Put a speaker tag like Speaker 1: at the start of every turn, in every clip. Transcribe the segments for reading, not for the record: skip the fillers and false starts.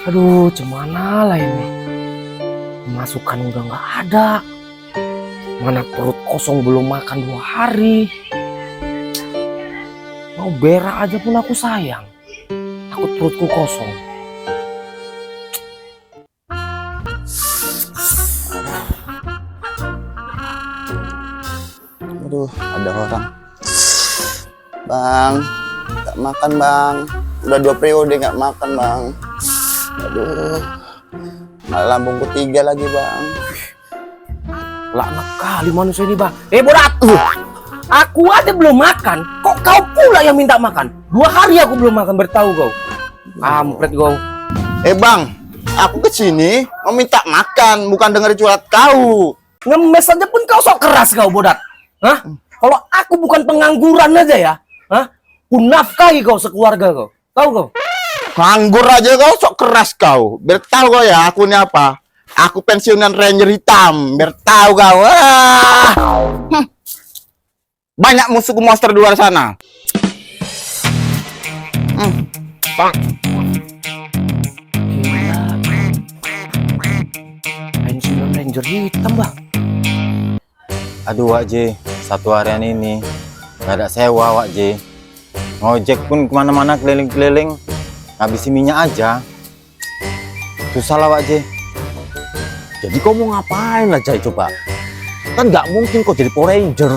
Speaker 1: Aduh, gimana lah ini? Masukan udah nggak ada. Mana perut kosong belum makan 2 hari. Mau berak aja pun aku sayang. Takut perutku kosong.
Speaker 2: Aduh, ada orang. Bang, nggak makan bang. Udah 2 periode nggak makan bang. Aduh, malah lambungku 3 lagi bang.
Speaker 1: Laknat kali manusia ini bang. Bodat! Aku aja belum makan. Kok kau pula yang minta makan? 2 hari aku belum makan, bertahu kau. Kampret kau.
Speaker 2: Bang, aku kesini mau minta makan, bukan denger curhat kau.
Speaker 1: Ngemes aja pun kau sok keras kau, Bodat. Hah? Kalau aku bukan pengangguran aja ya, hah? Ku nafkahi kau sekeluarga kau. Tahu kau?
Speaker 2: Nganggur aja kau sok keras kau. Biar tahu kau ya aku ini apa. Aku pensiunan Ranger hitam. Biar tahu kau. Banyak musuhku monster di luar sana.
Speaker 1: Bang. Gila. Pensiunan Ranger hitam, Bang.
Speaker 3: Aduh Wak J, 1 harian ini gak ada sewa Wak J. Ngojek pun kemana-mana keliling-keliling, ngabisin minyak aja. Susah lah Wak J.
Speaker 4: Jadi kau mau ngapain lah Jai coba? Kan nggak mungkin kau jadi Power Ranger.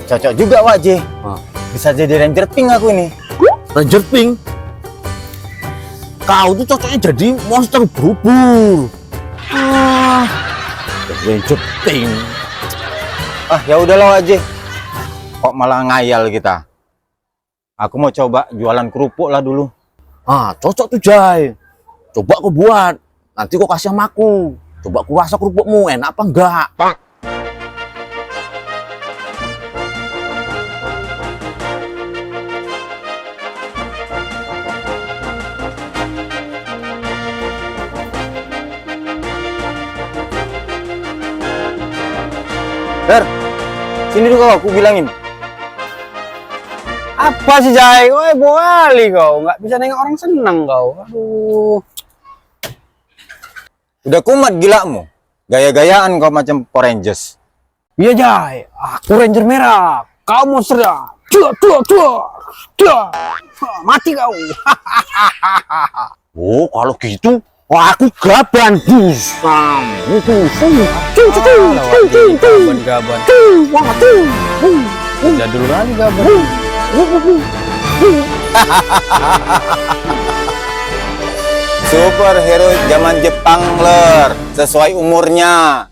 Speaker 3: Cocok juga Wak J. Bisa jadi Ranger Pink aku ini.
Speaker 4: Ranger Pink? Kau tuh cocoknya jadi monster berubur. Ranger Pink.
Speaker 3: Ya udahlah Wak J. Kok malah ngayal kita? Aku mau coba jualan kerupuk lah dulu.
Speaker 4: Cocok tuh Jai. Coba kau buat. Nanti kau kasih sama aku. Coba aku rasa kerupukmu enak apa enggak.
Speaker 3: Der, sini dulu kau, aku bilangin. Apa sih Jai? Woi boali kau, nggak bisa nengok orang senang kau. Aduh. Udah kumat gilamu. Gaya-gayaan kau macam Power Rangers.
Speaker 1: Iya Jai, aku Ranger merah. Kau monster ya. Mati kau.
Speaker 4: Oh, kalau gitu, aku gaban bus.
Speaker 3: Gaban. Jadul kali gaban. Superhero zaman Jepang ler, sesuai umurnya.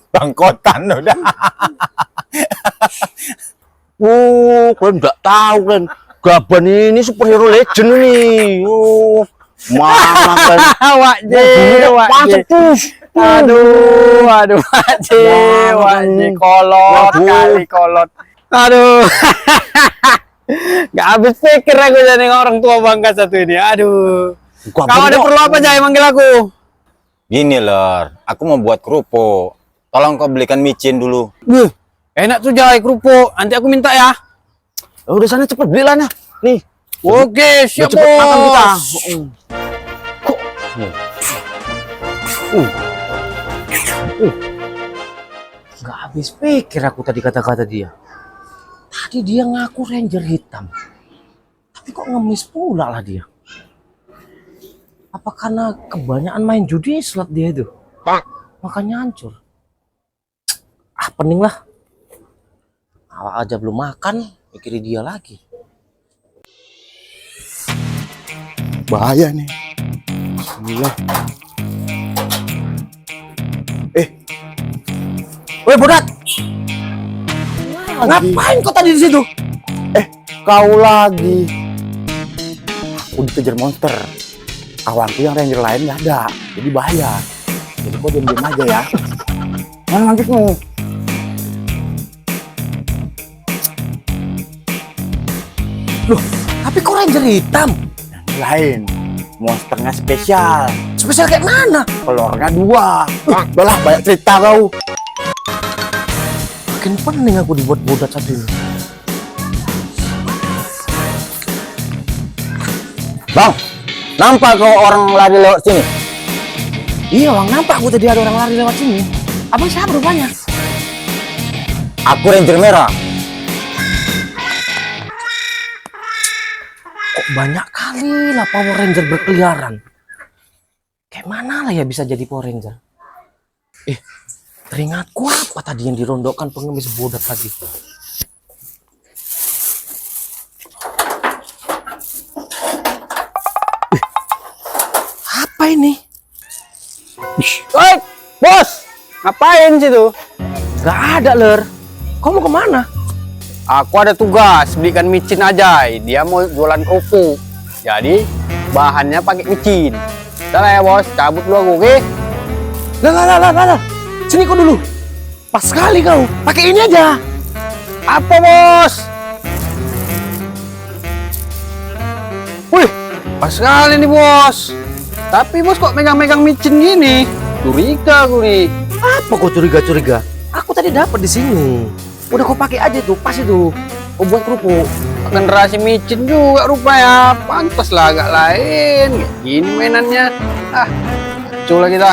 Speaker 3: Bangkotan udah.
Speaker 4: Kalian nggak tahu kan? Gaban ini superhero legend nih. Mama kan.
Speaker 3: Wak J, Aduh, Wak J, kolot kali kolot. Aduh. Gak habis pikir aku jadi orang tua bangga satu ini. Aduh. Kau ada perlu apa Jai manggil aku? Gini Lor, aku mau buat kerupuk. Tolong kau belikan micin dulu. Enak tuh Jai kerupuk. Nanti aku minta ya.
Speaker 4: Udah sana cepet beli lah nih.
Speaker 3: Oke, siap
Speaker 4: cepet makan kita.
Speaker 1: Gak habis pikir aku tadi kata-kata dia. Tadi dia ngaku Ranger hitam. Tapi kok ngemis pula lah dia. Apa karena kebanyakan main judi slot dia itu? Makanya hancur. Pening lah. Awak aja belum makan, mikirin dia lagi.
Speaker 2: Bahaya nih. Bismillah.
Speaker 1: Woi Bodat, ngapain kau tadi di situ?
Speaker 2: Kau lagi. Aku dikejar monster. Kawanku yang Ranger lain nggak ada, jadi bahaya. Jadi kau diam-diam aja ya. Mana lanjutmu?
Speaker 1: Loh, tapi kok Ranger hitam?
Speaker 2: Yang lain, monsternya spesial.
Speaker 1: Spesial kayak mana?
Speaker 2: Telurnya 2. Udah lah, banyak cerita kau.
Speaker 1: Makin pening aku dibuat Bodat satu ini.
Speaker 3: Bang, nampak kau orang lari lewat sini?
Speaker 1: Iya bang, nampak aku tadi ada orang lari lewat sini. Abang siapa rupanya?
Speaker 3: Aku Ranger Merah.
Speaker 1: Kok banyak kali lah Power Ranger berkeliaran. Kayak mana lah ya bisa jadi Power Ranger? Teringatku apa tadi yang dirondokkan pengemis bodat tadi? Apa ini?
Speaker 5: Woi, bos, ngapain situ?
Speaker 1: Gak ada, Ler. Kau mau kemana?
Speaker 5: Aku ada tugas belikan micin aja. Dia mau jualan kerupuk. Jadi bahannya pakai micin. Salah ya bos, cabut dulu aku, oke?
Speaker 1: Lah. Sini kau dulu. Pas sekali kau. Pakai ini aja.
Speaker 5: Apa bos? Wih, pas sekali nih bos. Tapi bos kok megang-megang micin gini? Curiga aku nih.
Speaker 1: Apa kau curiga-curiga? Aku tadi dapat di sini. Udah kau pakai aja tuh, pas itu. Kau buat kerupuk.
Speaker 5: Generasi micin juga rupanya. Pantas lah agak lain. Kayak gini mainannya. Coba kita.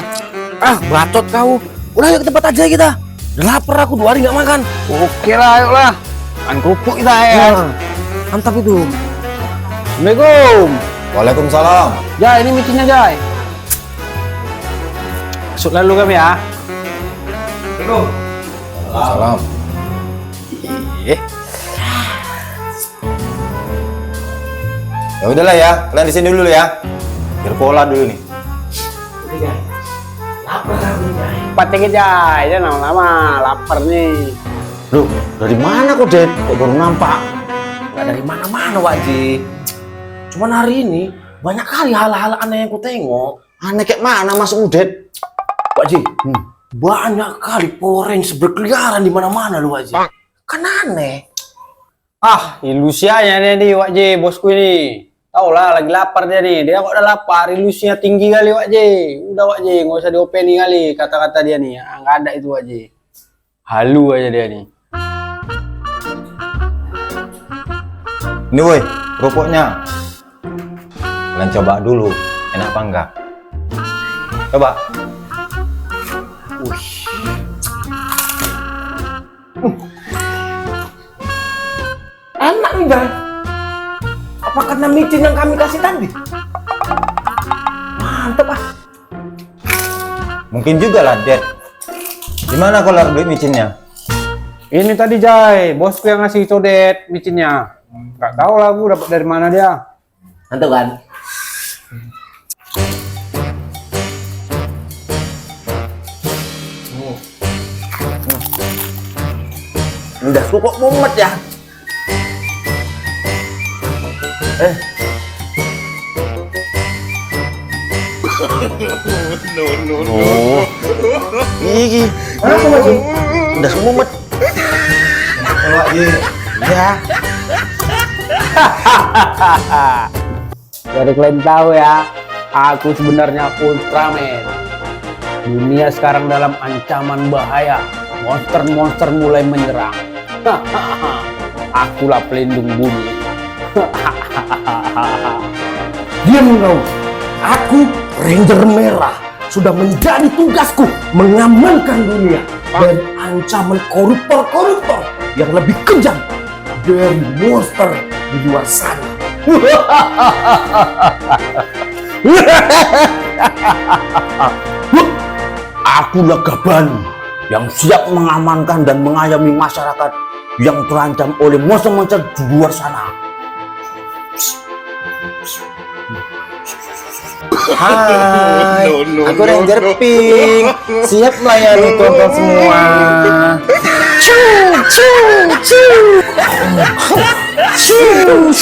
Speaker 1: Bacot kau. Udah ayo ke tempat aja kita. Udah lapar aku 2 hari nggak makan.
Speaker 5: Oke lah, ayo lah. Makan kerupuk kita ya.
Speaker 1: Mantap itu.
Speaker 5: Assalamualaikum.
Speaker 3: Waalaikumsalam.
Speaker 5: Jai, ini micinnya Jai. Masuk lalu kami ya.
Speaker 3: Salam. Ya udahlah ya, kalian di sini dulu ya. Biar pola dulu nih.
Speaker 5: Cepat dikit Jai, dia lama-lama lapar nih.
Speaker 4: Loh, dari mana kok, Det? Kok baru nampak?
Speaker 1: Nggak dari mana-mana, Wajib. Cuman hari ini banyak kali hal-hal aneh yang ku tengok.
Speaker 4: Aneh kayak mana Mas Udet?
Speaker 1: Wajib, banyak kali Power Rangers berkeliaran di mana-mana lu Wajib. Kan aneh.
Speaker 5: Ilusianya dia nih Wak J, bosku ini. Tahu lah, lagi lapar dia nih. Dia kok udah lapar, ilusinya tinggi kali Wak J. Udah Wak J, nggak usah diopening kali kata-kata dia nih. Nggak ada itu Wak J. Halu aja dia nih.
Speaker 3: Ini woi, kerupuknya. Kalian coba dulu, enak apa enggak? Coba.
Speaker 1: Enak nih, Bang. Apa karena micin yang kami kasih tadi? Mantep
Speaker 3: Mungkin juga lah, Dad. Gimana kalau beli micinnya?
Speaker 5: Ini tadi Jai, bosku yang ngasih codet micinnya. Nggak tahu lah aku dapat dari mana dia.
Speaker 1: Mantep kan?
Speaker 4: Udah kok mumet ya? Iki. Udah mumet. Ya.
Speaker 5: Jadi kalian tahu ya, aku sebenarnya Ultraman. Dunia sekarang dalam ancaman bahaya. Monster-monster mulai menyerang. Akulah pelindung bumi.
Speaker 1: Diam kau. Aku Ranger Merah. Sudah menjadi tugasku mengamankan dunia dari ancaman koruptor-koruptor yang lebih kejam dari monster di luar sana.
Speaker 4: Akulah Gaban yang siap mengamankan dan mengayomi masyarakat yang terancam oleh monster-monster di luar sana.
Speaker 3: Hai, aku Ranger Pink. Siap melayani tonton semua.
Speaker 1: Shoo!